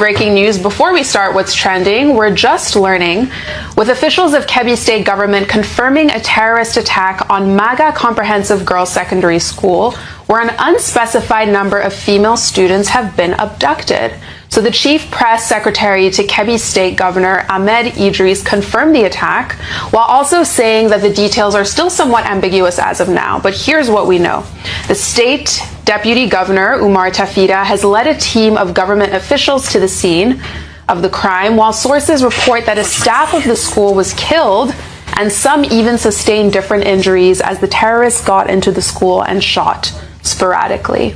breaking news before we start what's trending. We're just learning, with officials of Kebbi State government confirming a terrorist attack on MAGA Comprehensive Girls Secondary School, where an unspecified number of female students have been abducted. So the chief press secretary to Kebbi State Governor Ahmed Idris confirmed the attack, while also saying that the details are still somewhat ambiguous as of now. But here's what we know. The state deputy governor, Umar Tafida, has led a team of government officials to the scene of the crime, while sources report that a staff of the school was killed and some even sustained different injuries as the terrorists got into the school and shot sporadically.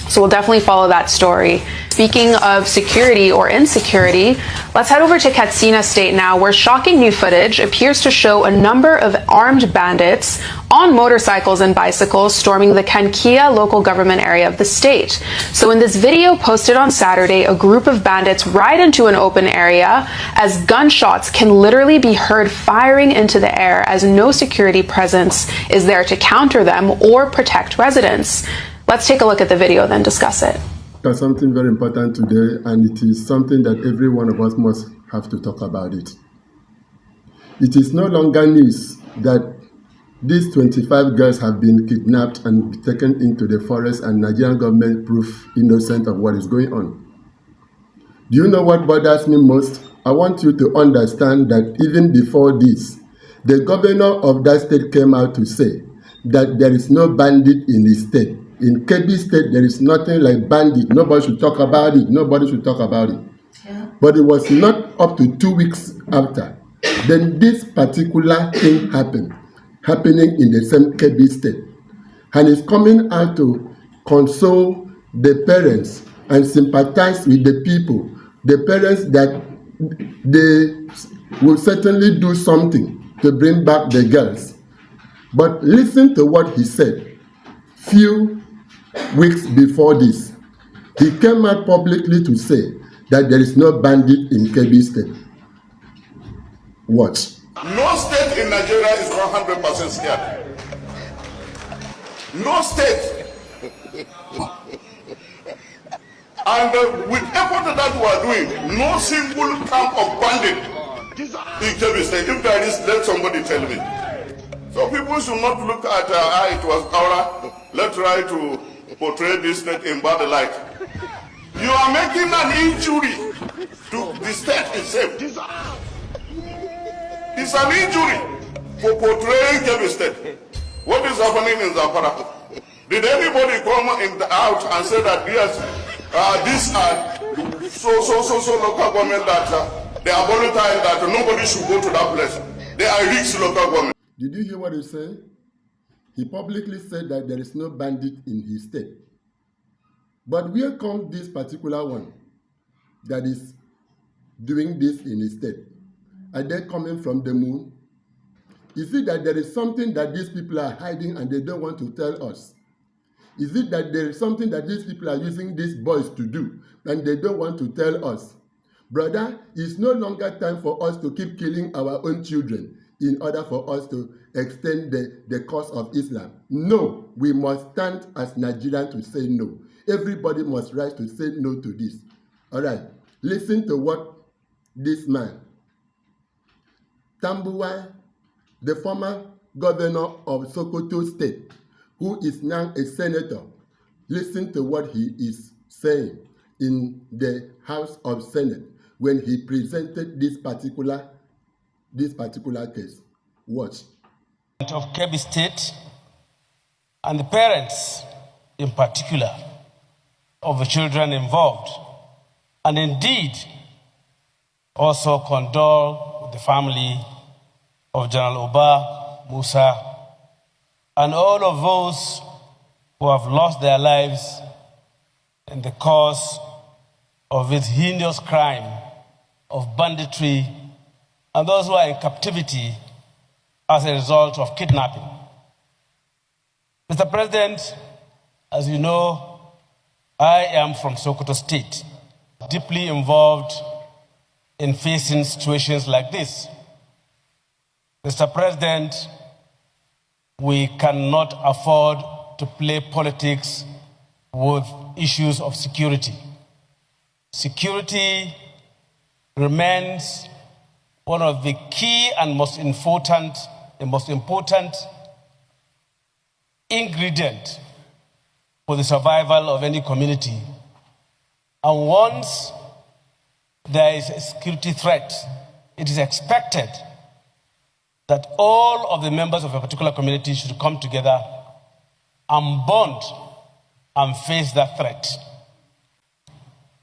So we'll definitely follow that story. Speaking of security or insecurity, let's head over to Katsina State now, where shocking new footage appears to show a number of armed bandits on motorcycles and bicycles storming the Kankia local government area of the state. So in this video posted on Saturday, a group of bandits ride into an open area as gunshots can literally be heard firing into the air, as no security presence is there to counter them or protect residents. Let's take a look at the video, then discuss it. There's something very important today, and it is something that every one of us must have to talk about it. It is no longer news that these 25 girls have been kidnapped and taken into the forest, and Nigerian government proof innocent of what is going on. Do you know what bothers me most? I want you to understand that even before this, the governor of that state came out to say that there is no bandit in his state. In Kebbi State, there is nothing like bandit. Nobody should talk about it. Nobody should talk about it. Yeah. But it was not up to 2 weeks after. Then this particular thing happening in the same Kebbi State. And it's coming out to console the parents and sympathize with the people. The parents that they will certainly do something to bring back the girls. But listen to what he said. Few weeks before this, he came out publicly to say that there is no bandit in Kebbi State. Watch. No state in Nigeria is 100% scared. No state. And with effort that we are doing, no single camp of bandit in Kebbi State. If there is, let somebody tell me. So people should not look at it was Aura. Let's try to portray this state in bad light. You are making an injury to the state itself. It's an injury for portraying Kebbi State. What is happening in Zamfara? Did anybody come out and say that yes, these are so local government that they are volatile, that nobody should go to that place? They are rich local government. Did you hear what he said? He publicly said that there is no bandit in his state. But where comes this particular one that is doing this in his state? Are they coming from the moon? Is it that there is something that these people are hiding and they don't want to tell us? Is it that there is something that these people are using these boys to do and they don't want to tell us? Brother, it's no longer time for us to keep killing our own children in order for us to extend the cause of Islam. No, we must stand as Nigerians to say no. Everybody must rise to say no to this. All right, listen to what this man, Tambuwai, the former governor of Sokoto State, who is now a senator, listen to what he is saying in the House of Senate when he presented this particular case. Watch. Of Kebbi State and the parents in particular of the children involved, and indeed also condole with the family of General Oba Musa and all of those who have lost their lives in the course of this heinous crime of banditry, and those who are in captivity as a result of kidnapping. Mr. President, as you know, I am from Sokoto State, deeply involved in facing situations like this. Mr. President, we cannot afford to play politics with issues of security. security remains one of the key and most important ingredient for the survival of any community. And once there is a security threat, it is expected that all of the members of a particular community should come together and bond and face that threat.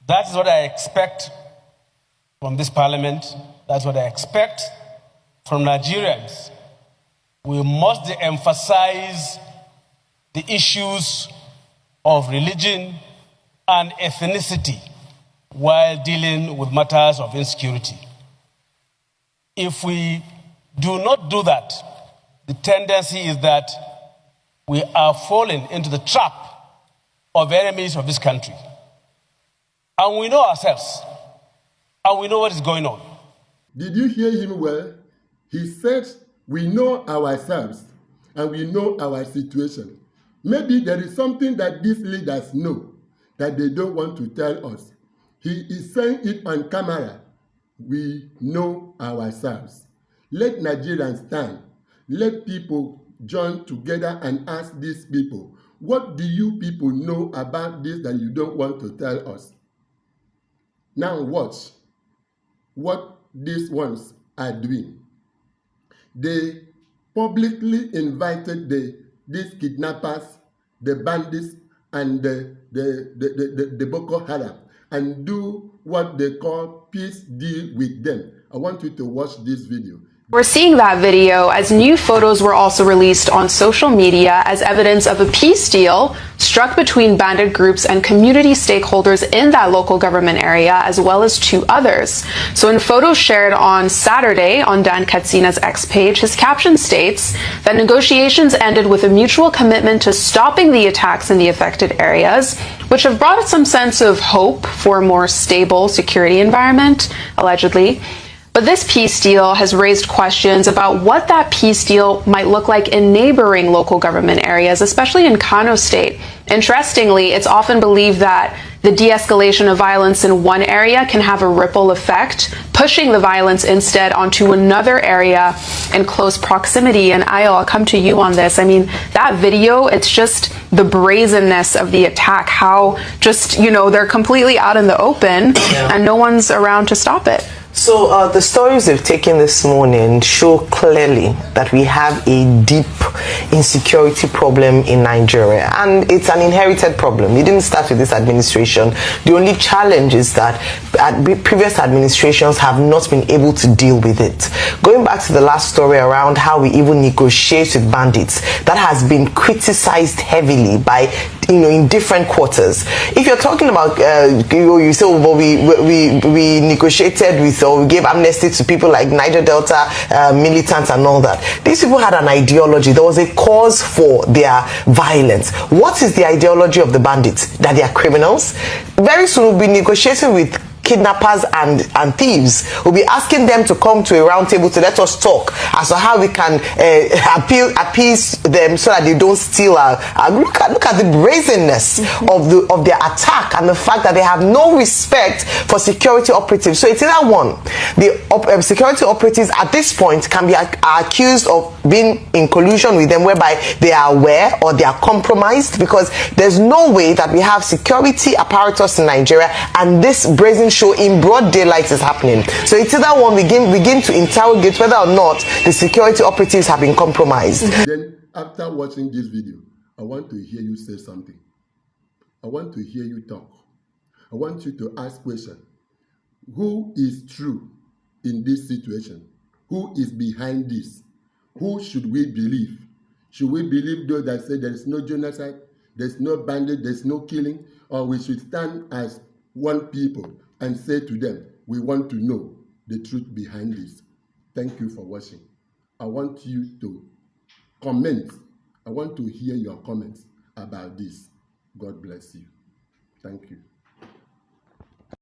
That is what I expect from this parliament. That's what I expect from Nigerians. We must emphasize the issues of religion and ethnicity while dealing with matters of insecurity. If we do not do that, the tendency is that we are falling into the trap of enemies of this country. And we know ourselves, and we know what is going on. Did you hear him well? He said, we know ourselves, and we know our situation. Maybe there is something that these leaders know that they don't want to tell us. He is saying it on camera. We know ourselves. Let Nigerians stand. Let people join together and ask these people, what do you people know about this that you don't want to tell us? Now watch what these ones are doing. They publicly invited these kidnappers, the bandits, and the Boko Haram, and do what they call peace deal with them. I want you to watch this video. We're seeing that video as new photos were also released on social media as evidence of a peace deal struck between bandit groups and community stakeholders in that local government area, as well as two others. So in photos shared on Saturday on Dan Katsina's X page, his caption states that negotiations ended with a mutual commitment to stopping the attacks in the affected areas, which have brought some sense of hope for a more stable security environment, allegedly. But this peace deal has raised questions about what that peace deal might look like in neighboring local government areas, especially in Kano State. Interestingly, it's often believed that the de-escalation of violence in one area can have a ripple effect, pushing the violence instead onto another area in close proximity. And I'll come to you on this. I mean, that video, it's just the brazenness of the attack, how just, they're completely out in the open and no one's around to stop it. So the stories they've taken this morning show clearly that we have a deep insecurity problem in Nigeria, and it's an inherited problem. It didn't start with this administration. The only challenge is that previous administrations have not been able to deal with it. Going back to the last story around how we even negotiate with bandits, that has been criticized heavily by in different quarters. If you're talking about you say, well, we negotiated with, or we gave amnesty to people like Niger Delta militants and all that. These people had an ideology. There was a cause for their violence. What is the ideology of the bandits? That they are criminals? Very soon we'll be negotiating with kidnappers and thieves. We'll be asking them to come to a round table to let us talk as to how we can appease them so that they don't steal look at the brazenness of their attack and the fact that they have no respect for security operatives. So it's either one, the security operatives at this point can be accused of being in collusion with them, whereby they are aware or they are compromised, because there's no way that we have security apparatus in Nigeria and this brazen show in broad daylight is happening. So it's either one, we begin to interrogate whether or not the security operatives have been compromised. Then after watching this video, I want to hear you say something. I want to hear you talk. I want you to ask questions. Who is true in this situation? Who is behind this? Who should we believe? Should we believe those that say there is no genocide, there's no bandit, there's no killing, or we should stand as one people and say to them, we want to know the truth behind this? Thank you for watching. I want you to comment. I want to hear your comments about this. God bless you. Thank you.